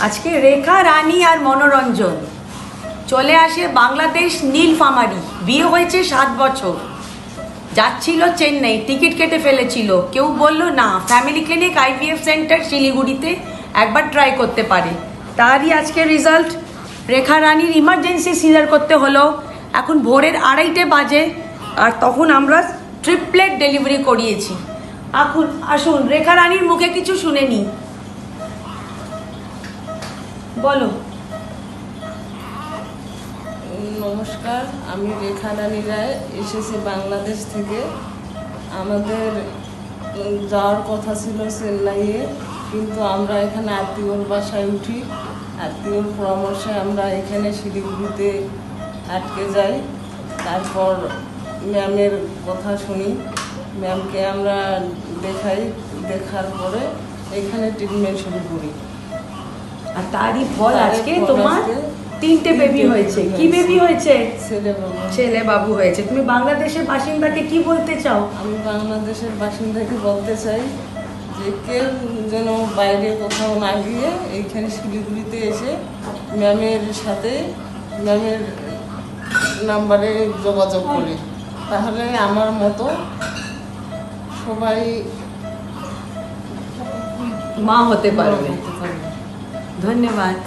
আজকে রেখা রানী আর মনোরঞ্জন চলে আসে বাংলাদেশ নীলফামারী। বিয়ে হয়েছে 7 বছর, যাচ্ছিল চেন্নাই, টিকিট কেটে ফেলেছিল। কেউ বলল না, ফ্যামিলি ক্লিনিক IVF সেন্টার শিলিগুড়িতে একবার ট্রাই করতে পারে। তারই আজকে রেজাল্ট। রেখা রানীর ইমার্জেন্সি সিজার করতে হলো। এখন ভোরের 2:30 বাজে, আর তখন আমরা ট্রিপলেট ডেলিভারি করিয়েছি। এখন আসুন রেখা রানীর মুখে কিছু শুনে নিই। বলো। নমস্কার, আমি রেখা রানী রায়, এসেছি বাংলাদেশ থেকে। আমাদের যাওয়ার কথা ছিল চেন্নাইয়ে, কিন্তু আমরা এখানে আত্মীয়র বাসায় উঠি। আত্মীয়র পরামর্শে আমরা এখানে শিলিগুড়িতে আটকে যাই। তারপর ম্যামের কথা শুনি, ম্যামকে আমরা দেখাই, দেখার পরে এখানে ট্রিটমেন্ট শুরু করি। আর তারই ফল আজকে তোমার 3টে বেবি হয়েছে। কি বেবি হয়েছে? ছেলে বাবু হয়েছে। তুমি বাংলাদেশের বাসিন্দাকে কি বলতে চাও? আমি বাংলাদেশের বাসিন্দাকে বলতে চাই যে কেউ যেন বাইরে কোথাও না গিয়ে এইখানে শিলিগুড়িতে এসে ম্যামের সাথে, ম্যামের নাম্বারে যোগাযোগ করি, তাহলে আমার মতো সবাই মা হতে পারবে। ধন্যবাদ।